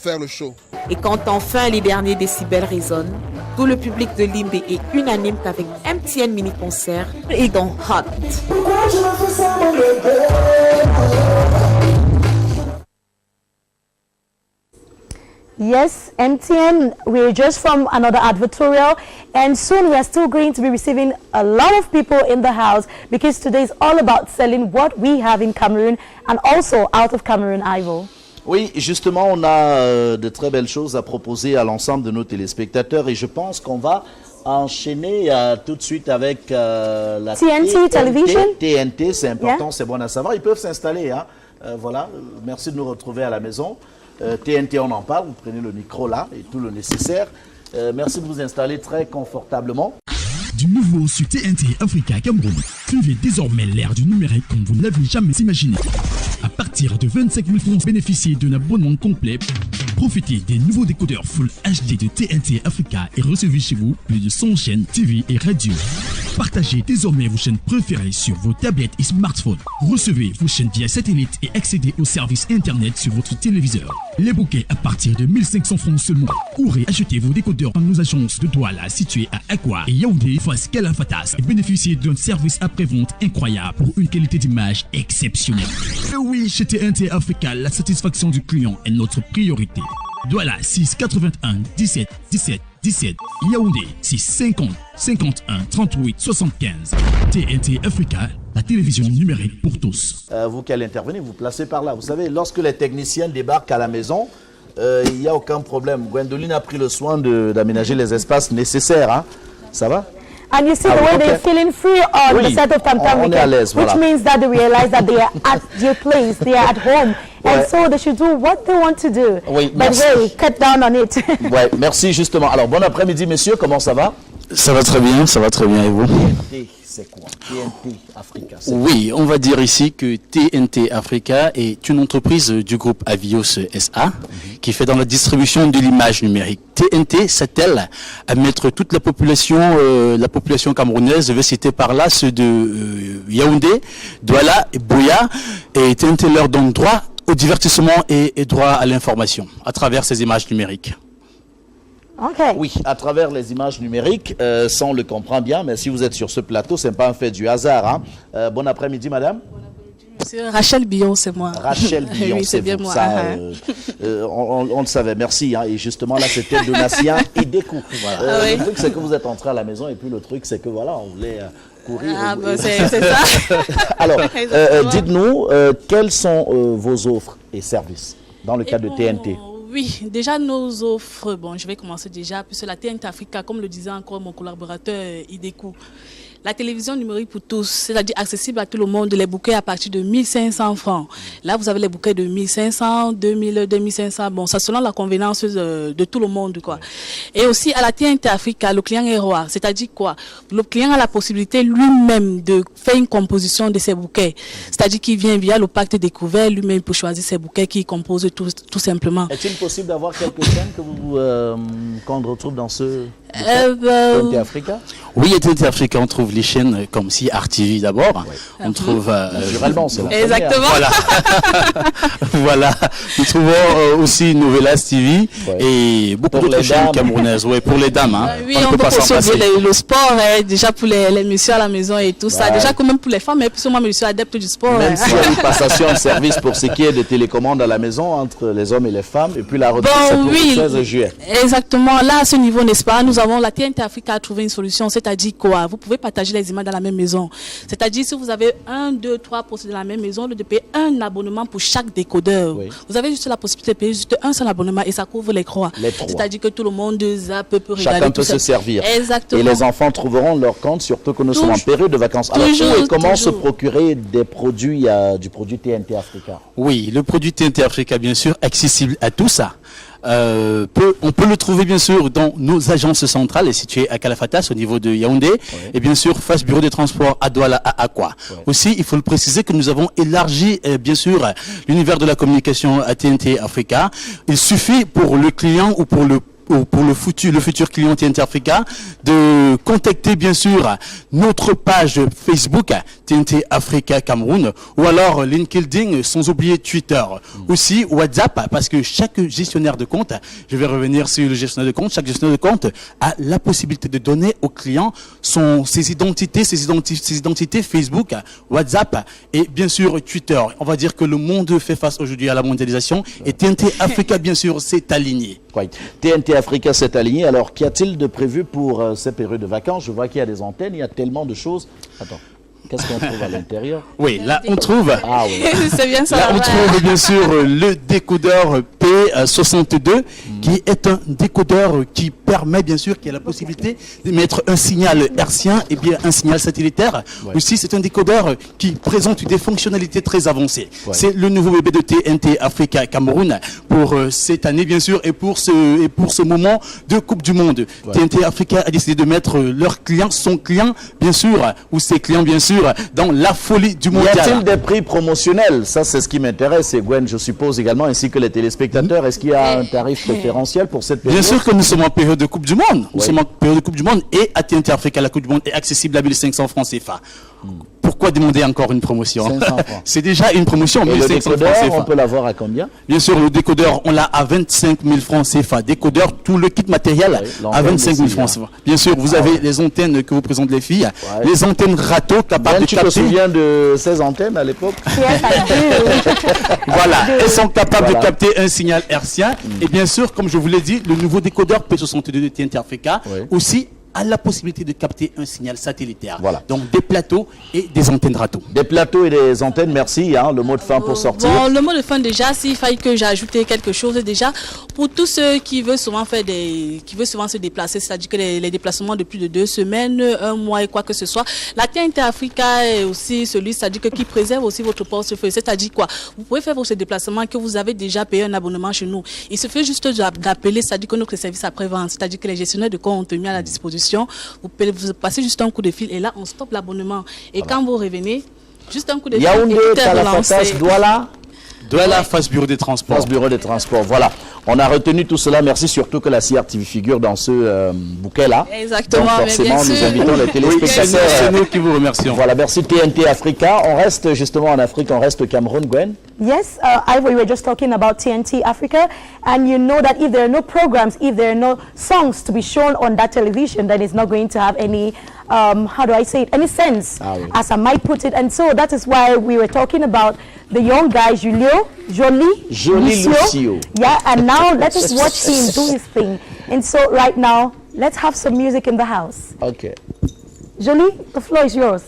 faire le show. Et quand enfin les derniers décibels résonnent, tout le public de Limbe est unanime qu'avec MTN Mini Concert et dans Hot. Yes, MTN, we're just from another advertorial, and soon we are still going to be receiving a lot of people in the house because today is all about selling what we have in Cameroon and also out of Cameroon, Ivo. Oui, justement, on a de très belles choses à proposer à l'ensemble de nos téléspectateurs et je pense qu'on va enchaîner tout de suite avec la TNT Television. TNT, c'est important, c'est bon à savoir. Ils peuvent s'installer, hein. Voilà, merci de nous retrouver à la maison. TNT, on en parle, vous prenez le micro là et tout le nécessaire. Merci de vous installer très confortablement. Du nouveau sur TNT Africa Cameroun. Suivez désormais l'ère du numérique comme vous ne l'avez jamais imaginé. À partir de 25 000 francs, bénéficiez d'un abonnement complet. Profitez des nouveaux décodeurs Full HD de TNT Africa et recevez chez vous plus de 100 chaînes TV et radio. Partagez désormais vos chaînes préférées sur vos tablettes et smartphones. Recevez vos chaînes via satellite et accédez aux services internet sur votre téléviseur. Les bouquets à partir de 1500 francs seulement. Courez acheter vos décodeurs dans nos agences de Douala situées à Akwa et Yaoundé face Kalafatas et bénéficiez d'un service après-vente incroyable pour une qualité d'image exceptionnelle. Et oui, chez TNT Africa, la satisfaction du client est notre priorité. Douala 6 81 17 17 17. Yaoundé 6 50 51 38 75. TNT Africa, la télévision numérique pour tous. Vous qui allez intervenir, vous placez par là. Vous savez, lorsque les techniciens débarquent à la maison, il n'y a aucun problème. Gwendoline a pris le soin d'aménager les espaces nécessaires. Hein. Ça va? And you see the way they're feeling free on the set of Tam Tam Weekend, which means that they realize that they are at their place, they are at home, and so they should do what they want to do. Oui, but hey, cut down on it. Ouais, merci justement. Alors, bon après-midi, messieurs, comment ça va? Ça va très bien, et vous? TNT, c'est quoi? TNT Africa. Oui, on va dire ici que TNT Africa est une entreprise du groupe Avios SA qui fait dans la distribution de l'image numérique. TNT s'attelle à mettre toute la population camerounaise, je vais citer par là ceux de Yaoundé, Douala et Buea, et TNT leur donne droit au divertissement et droit à l'information à travers ces images numériques. Okay. Oui, à travers les images numériques, ça on le comprend bien, mais si vous êtes sur ce plateau, ce n'est pas un fait du hasard. Hein. Bon après-midi, madame. C'est Rachel Billon, c'est moi. Rachel Billon, oui, c'est bien moi. Ça, on le savait, merci. Hein. Et justement, là, c'était Donatien et Décou. Voilà. Oui. Le truc, c'est que vous êtes entré à la maison, et puis le truc, c'est que voilà, on voulait courir. Ah, bah, c'est ça. Alors, dites-nous, quelles sont vos offres et services dans le cadre de TNT? Oui, déjà nos offres, bon, je vais commencer déjà, puisque la TNT Africa, comme le disait encore mon collaborateur Idekou, la télévision numérique pour tous, c'est-à-dire accessible à tout le monde, les bouquets à partir de 1500 francs. Là, vous avez les bouquets de 1500, 2000, 2500, bon, ça selon la convenance de tout le monde, quoi. Et aussi, à la TNT Africa, le client est roi, c'est-à-dire quoi? Le client a la possibilité lui-même de faire une composition de ses bouquets, c'est-à-dire qu'il vient via le pacte découvert, lui-même pour choisir ses bouquets qu'il compose tout simplement. Est-il possible d'avoir quelques chaînes qu'on retrouve dans ce TNT Africa? Oui, à TNT Africa, on trouve les chaînes comme si RTV d'abord. Oui. On trouve naturellement, c'est la exactement. Voilà. Voilà. Nous trouvons aussi Novelas TV et beaucoup d'autres chaînes camerounaises. Ouais, pour les dames. Hein. Oui, on peut aussi le sport, déjà pour les messieurs à la maison et tout ça. Déjà quand même pour les femmes, mais plus moi, je suis adepte du sport. Même s'il y a une passation de service pour ce qui est de télécommande à la maison entre les hommes et les femmes, et puis la retraite, c'est pour le 16 juillet. Exactement. Là, à ce niveau, n'est-ce pas, nous avons la TNT Africa a trouvé une solution, c'est-à-dire quoi? Vous pouvez partager les images dans la même maison. C'est-à-dire si vous avez 1, 2, 3 postes dans la même maison, de payer un abonnement pour chaque décodeur. Oui. Vous avez juste la possibilité de payer juste un seul abonnement et ça couvre les trois. C'est-à-dire que tout le monde peut regarder. Chacun peut se servir. Exactement. Et les enfants trouveront leur compte, surtout que nous sommes en période de vacances. Alors, où et comment se procurer des produits, du produit TNT Africa? Oui, le produit TNT Africa, bien sûr, accessible à tout ça. On peut le trouver bien sûr dans nos agences centrales situées à Kalafatas au niveau de Yaoundé, et bien sûr face bureau de transport à Douala à Akwa. Aussi, il faut le préciser que nous avons élargi bien sûr l'univers de la communication à TNT Africa. Il suffit pour le client ou pour le pour le futur client TNT Africa de contacter bien sûr notre page Facebook TNT Africa Cameroun ou alors LinkedIn, sans oublier Twitter. Aussi WhatsApp, parce que chaque gestionnaire de compte, je vais revenir sur le gestionnaire de compte, chaque gestionnaire de compte a la possibilité de donner aux clients ses identités Facebook, WhatsApp et bien sûr Twitter. On va dire que le monde fait face aujourd'hui à la mondialisation et TNT Africa bien sûr s'est aligné. TNT Africa s'est aligné. Alors qu'y a-t-il de prévu pour ces périodes de vacances? Je vois qu'il y a des antennes, il y a tellement de choses. Attends. Qu'est-ce qu'on trouve à l'intérieur? Oui, là on trouve. Ah oui. C'est bien ça. Là on trouve bien sûr le décodeur P62 qui est un décodeur qui permet bien sûr, qui a la possibilité de mettre un signal hertzien et bien un signal satellitaire. Aussi c'est un décodeur qui présente des fonctionnalités très avancées. C'est le nouveau bébé de TNT Africa Cameroun pour cette année bien sûr et pour ce moment de Coupe du Monde. TNT Africa a décidé de mettre leurs clients, son client bien sûr ou ses clients bien sûr dans la folie du mondial. Y a-t-il des prix promotionnels? Ça, c'est ce qui m'intéresse. Et Gwen, je suppose également, ainsi que les téléspectateurs. Est-ce qu'il y a un tarif préférentiel pour cette période? Bien sûr que nous sommes en période de Coupe du Monde. Nous sommes en période de Coupe du Monde et à TNT Africa, la Coupe du Monde est accessible à 1500 francs CFA. Pourquoi demander encore une promotion? C'est déjà une promotion. Et le décodeur, on peut l'avoir à combien? Bien sûr, le décodeur, on l'a à 25 000 francs CFA. Décodeur, tout le kit matériel à 25 000 francs CFA. Bien sûr, vous avez les antennes que vous présentent les filles, les antennes râteaux capables de capter. Tu te souviens de ces antennes à l'époque? Voilà, elles sont capables de capter un signal hertzien. Et bien sûr, comme je vous l'ai dit, le nouveau décodeur P62 de TNT Africa aussi a la possibilité de capter un signal satellitaire. Voilà. Donc des plateaux et des antennes râteaux. Des plateaux et des antennes, merci. Hein, le mot de fin pour sortir. Bon, le mot de fin déjà, s'il faille que j'ajoute quelque chose déjà, pour tous ceux qui veulent souvent se déplacer, c'est-à-dire que les déplacements de plus de 2 semaines, 1 mois et quoi que ce soit, la TNT Africa est aussi celui, c'est-à-dire que qui préserve aussi votre portefeuille. C'est-à-dire quoi? Vous pouvez faire vos déplacements que vous avez déjà payé un abonnement chez nous. Il suffit juste d'appeler, c'est-à-dire que notre service après-vente, c'est-à-dire que les gestionnaires de compte ont mis à la disposition. Vous passez juste un coup de fil et là on stoppe l'abonnement et quand vous revenez, juste un coup de fil. Yaoundé, Kalafatas, Douala. Douala, face bureau des transports. Face bureau des transports, voilà. On a retenu tout cela. Merci surtout que la CRTV figure dans ce bouquet-là. Exactement. Donc forcément, nous invitons les téléspectateurs. C'est nous qui vous remercions. Voilà, merci TNT Africa. On reste justement en Afrique, on reste au Cameroun, Gwen. Yes, Ivor, we were just talking about TNT Africa, and you know that if there are no programs, if there are no songs to be shown on that television, then it's not going to have any, how do I say it, any sense, as I might put it. And so that is why we were talking about the young guy, Jolie Lucio. Yeah, and now let us watch him do his thing. And so right now, let's have some music in the house. Okay. Jolie, the floor is yours.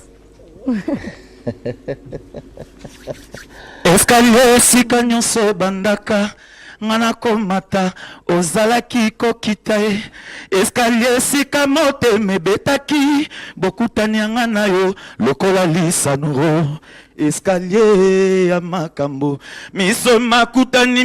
Escalier sika nyonso bandaka ngana komata ozalaki kokita e escalier sika mote mebetaki bokutani ngana yo lokola lisanuro escalier ya makambo miso makutani